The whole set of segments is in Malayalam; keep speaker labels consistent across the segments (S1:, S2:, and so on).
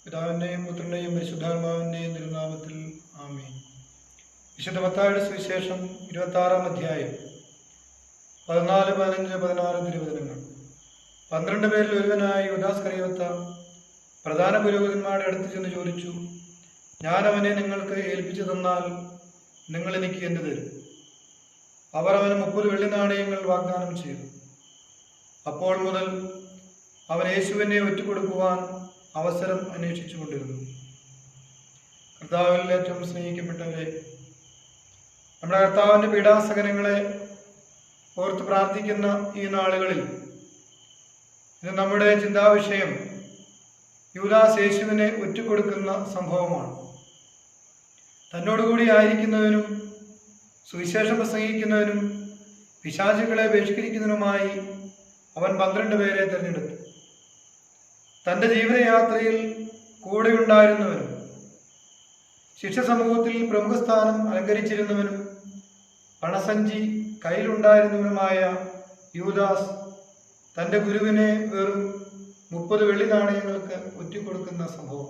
S1: പിതാവിന്റെയും പുത്രന്റെയും പരിശുദ്ധാത്മാവിന്റെയും തിരുനാമത്തിൽ ആമേൻ. വിശുദ്ധ മത്തായിയുടെ സുവിശേഷം 26-ാം അധ്യായം 14, 15, 16 തിരുവചനങ്ങൾ. 12 പേരിൽ ഒരുവനായ യൂദാസ് കറിയോത്ത പ്രധാന പുരോഹിതന്മാരുടെ അടുത്ത് ചെന്ന് ചോദിച്ചു, ഞാൻ അവനെ നിങ്ങൾക്ക് ഏൽപ്പിച്ചു തന്നാൽ നിങ്ങൾ എനിക്ക് എന്ത് തരും? അവർ അവന് 30 വെള്ളി നാണയങ്ങൾ വാഗ്ദാനം ചെയ്തു. അപ്പോൾ മുതൽ അവൻ യേശുവിനെ ഒറ്റുകൊടുക്കുവാൻ അവസരം അന്വേഷിച്ചു കൊണ്ടിരുന്നു. കർത്താവിൽ ഏറ്റവും സ്നേഹിക്കപ്പെട്ടവരെ, നമ്മുടെ കർത്താവിൻ്റെ പീഡാസഹനങ്ങളെ ഓർത്ത് പ്രാർത്ഥിക്കുന്ന ഈ നാളുകളിൽ ഇത് നമ്മുടെ ചിന്താവിഷയം യൂദാസ് യേശുവിനെ ഒറ്റുകൊടുക്കുന്ന സംഭവമാണ്. തന്നോടുകൂടി ആയിരിക്കുന്നവനും സുവിശേഷം പ്രസംഗിക്കുന്നവനും പിശാചുക്കളെ ബഹിഷ്കരിക്കുന്നതിനുമായി അവൻ 12 പേരെ തിരഞ്ഞെടുത്തു. തൻ്റെ ജീവിതയാത്രയിൽ കൂടെയുണ്ടായിരുന്നവനും ശിഷ്യ സമൂഹത്തിൽ പ്രമുഖ സ്ഥാനം അലങ്കരിച്ചിരുന്നവനും പണസഞ്ചി കയ്യിലുണ്ടായിരുന്നവനുമായ യൂദാസ് തൻ്റെ ഗുരുവിനെ വെറും 30 വെള്ളി നാണയങ്ങൾക്ക് ഒറ്റിക്കൊടുക്കുന്ന സംഭവം.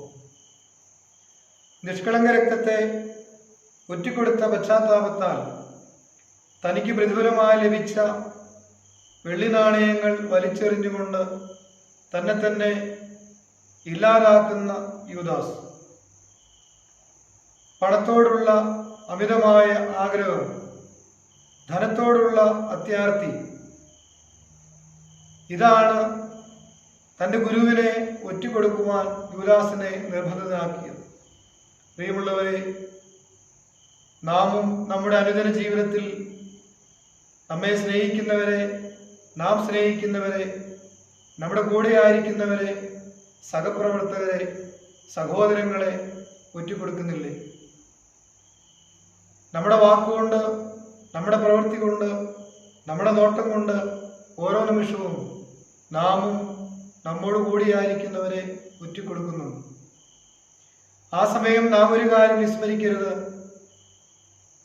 S1: നിഷ്കളങ്ക രക്തത്തെ ഒറ്റിക്കൊടുത്ത പശ്ചാത്താപത്താൽ തനിക്ക് പ്രതിഫലമായി ലഭിച്ച വെള്ളി നാണയങ്ങൾ വലിച്ചെറിഞ്ഞുകൊണ്ട് തന്നെ ഇല്ലാതാക്കുന്ന യൂദാസ്. പണത്തോടുള്ള അമിതമായ ആഗ്രഹം, ധനത്തോടുള്ള അത്യാർത്തി, ഇതാണ് തൻ്റെ ഗുരുവിനെ ഒറ്റിക്കൊടുക്കുവാൻ യൂദാസിനെ നിർബന്ധിതനാക്കിയത്. പ്രിയമുള്ളവരെ, നാമും നമ്മുടെ അനുദിന ജീവിതത്തിൽ നമ്മെ സ്നേഹിക്കുന്നവരെ, നാം സ്നേഹിക്കുന്നവരെ, നമ്മുടെ കൂടെ ആയിരിക്കുന്നവരെ, സഹപ്രവർത്തകരെ, സഹോദരങ്ങളെ ഒറ്റിക്കൊടുക്കുന്നില്ലേ? നമ്മുടെ വാക്കുകൊണ്ട്, നമ്മുടെ പ്രവൃത്തി കൊണ്ട്, നമ്മുടെ നോട്ടം കൊണ്ട് ഓരോ നിമിഷവും നാമും നമ്മോട് കൂടിയായിരിക്കുന്നവരെ ഒറ്റിക്കൊടുക്കുന്നു. ആ സമയം നാം ഒരു കാര്യം വിസ്മരിക്കരുത്: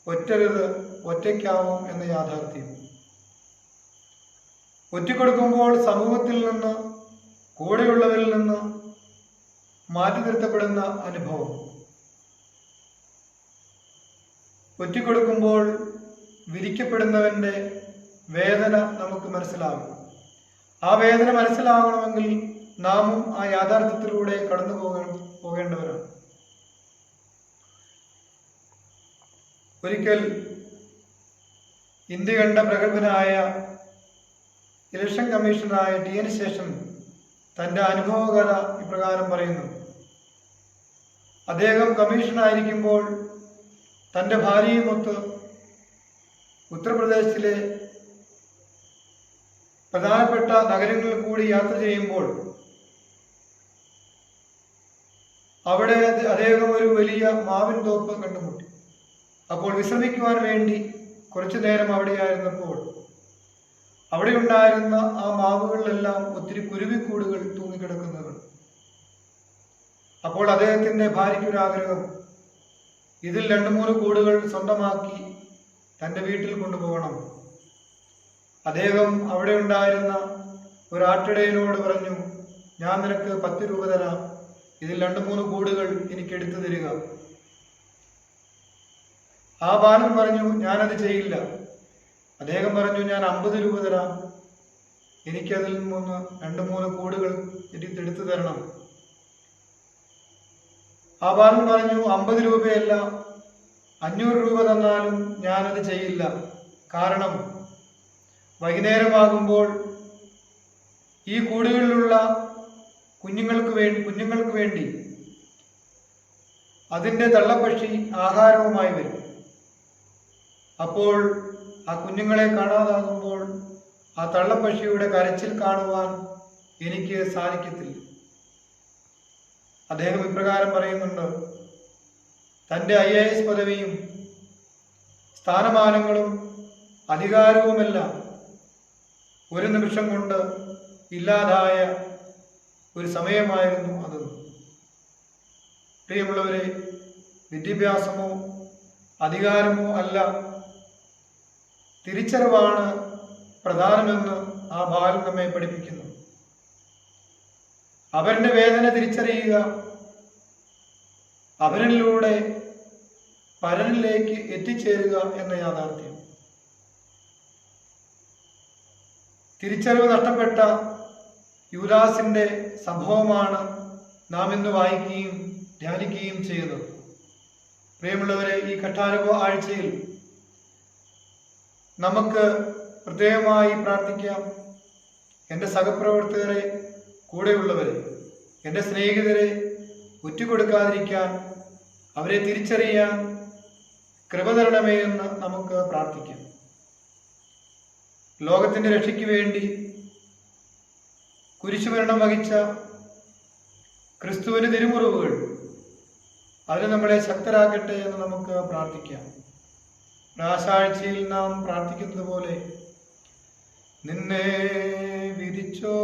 S1: ഒറ്റരുത്, ഒറ്റയ്ക്കാവും എന്ന യാഥാർത്ഥ്യം. ഒറ്റിക്കൊടുക്കുമ്പോൾ സമൂഹത്തിൽ നിന്ന്, കൂടെയുള്ളവരിൽ നിന്ന് മാറ്റി നിർത്തപ്പെടുന്ന അനുഭവം. ഒറ്റിക്കൊടുക്കുമ്പോൾ വിധിക്കപ്പെടുന്നവൻ്റെ വേദന നമുക്ക് മനസ്സിലാകും. ആ വേദന മനസ്സിലാകണമെങ്കിൽ നാമും ആ യാഥാർത്ഥ്യത്തിലൂടെ കടന്നു പോകേണ്ടവരാണ്. ഒരിക്കൽ ഇന്ത്യ കണ്ട പ്രഗത്ഭനായ ഇലക്ഷൻ കമ്മീഷണറായ TN ശേഷൻ തൻ്റെ അനുഭവകഥ ഇപ്രകാരം പറയുന്നു. അദ്ദേഹം കമ്മീഷണറായിരിക്കുമ്പോൾ തൻ്റെ ഭാര്യയുമൊത്ത് ഉത്തർപ്രദേശിലെ പ്രധാനപ്പെട്ട നഗരങ്ങളിൽ കൂടി യാത്ര ചെയ്യുമ്പോൾ അവിടെ അദ്ദേഹം ഒരു വലിയ മാവിൻ തോപ്പ് കണ്ടുമുട്ടി. അപ്പോൾ വിശ്രമിക്കുവാൻ വേണ്ടി കുറച്ചു നേരം അവിടെയായിരുന്നപ്പോൾ അവിടെ ഉണ്ടായിരുന്ന ആ മാവുകളിലെല്ലാം ഒത്തിരി കുരുവിക്കൂടുകൾ തൂങ്ങിക്കിടക്കുന്നത്. അപ്പോൾ അദ്ദേഹത്തിൻ്റെ ഭാര്യയ്ക്കൊരാഗ്രഹം, ഇതിൽ 2-3 കൂടുകൾ സ്വന്തമാക്കി തൻ്റെ വീട്ടിൽ കൊണ്ടുപോകണം. അദ്ദേഹം അവിടെ ഉണ്ടായിരുന്ന ഒരാട്ടിടയനോട് പറഞ്ഞു, ഞാൻ നിനക്ക് 10 രൂപ തരാം, ഇതിൽ 2-3 കൂടുകൾ എനിക്ക് എടുത്തു തരിക. ആ ബാലൻ പറഞ്ഞു, ഞാനത് ചെയ്യില്ല. അദ്ദേഹം പറഞ്ഞു, ഞാൻ 50 രൂപ തരാം, എനിക്കതിൽ നിന്ന് 2-3 കൂടുകൾ എടുത്തു തരണം. ആ ബാലൻ പറഞ്ഞു, 50 രൂപയല്ല, 500 രൂപ തന്നാലും ഞാനത് ചെയ്യില്ല. കാരണം വൈകുന്നേരമാകുമ്പോൾ ഈ കൂടുകളിലുള്ള കുഞ്ഞുങ്ങൾക്ക് വേണ്ടി അതിൻ്റെ തള്ളപ്പക്ഷി ആഹാരവുമായി വരും. അപ്പോൾ ആ കുഞ്ഞുങ്ങളെ കാണാതാകുമ്പോൾ ആ തള്ളപ്പക്ഷിയുടെ കരച്ചിൽ കാണുവാൻ എനിക്ക് സാധിക്കത്തില്ല. അദ്ദേഹം ഇപ്രകാരം പറയുന്നുണ്ട്, തൻ്റെ IAS പദവിയും സ്ഥാനമാനങ്ങളും അധികാരവുമെല്ലാം ഒരു നിമിഷം കൊണ്ട് ഇല്ലാതായ ഒരു സമയമായിരുന്നു അത്. പ്രിയമുള്ളവരെ, വിദ്യാഭ്യാസമോ അധികാരമോ അല്ല, തിരിച്ചറിവാണ് പ്രധാനമെന്ന് ആ ബാലൻ നമ്മെ പഠിപ്പിക്കുന്നു. അവരുടെ വേദന തിരിച്ചറിയുക, അവരിലൂടെ പരനിലേക്ക് എത്തിച്ചേരുക എന്ന യാഥാർത്ഥ്യം. തിരിച്ചറിവ് നഷ്ടപ്പെട്ട യൂദാസിന്റെ സംഭവമാണ് നാം ഇന്ന് വായിക്കുകയും ധ്യാനിക്കുകയും ചെയ്യുന്നത്. പ്രിയമുള്ളവരെ, ഈ കഠാനുഭവ ആഴ്ചയിൽ നമുക്ക് പ്രത്യേകമായി പ്രാർത്ഥിക്കാം. എൻ്റെ സഹപ്രവർത്തകരെ, കൂടെയുള്ളവരെ, എൻ്റെ സ്നേഹിതരെ ഒറ്റുകൊടുക്കാതിരിക്കാൻ, അവരെ തിരിച്ചറിയാൻ കൃപ തരണമേ എന്ന് നമുക്ക് പ്രാർത്ഥിക്കാം. ലോകത്തിൻ്റെ രക്ഷയ്ക്ക് വേണ്ടി കുരിശുമരണം വഹിച്ച ക്രിസ്തുവിൻ്റെ തിരുമുറിവുകൾ അതിന് നമ്മളെ ശക്തരാക്കട്ടെ എന്ന് നമുക്ക് പ്രാർത്ഥിക്കാം. പ്രാശാഴ്ചയിൽ നാം പ്രാർത്ഥിക്കുന്നത് പോലെ, നിന്നെ വിധിച്ചോ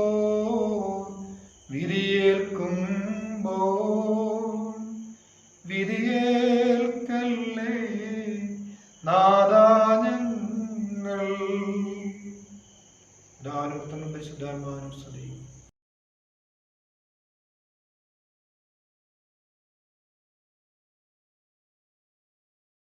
S1: വിധിയേൽക്കുമ്പോൾ വിധിയേൽക്കല്ലേ നാഥാ ഞങ്ങൾ. പരിശുദ്ധാത്മാവിനും സ്തുതി.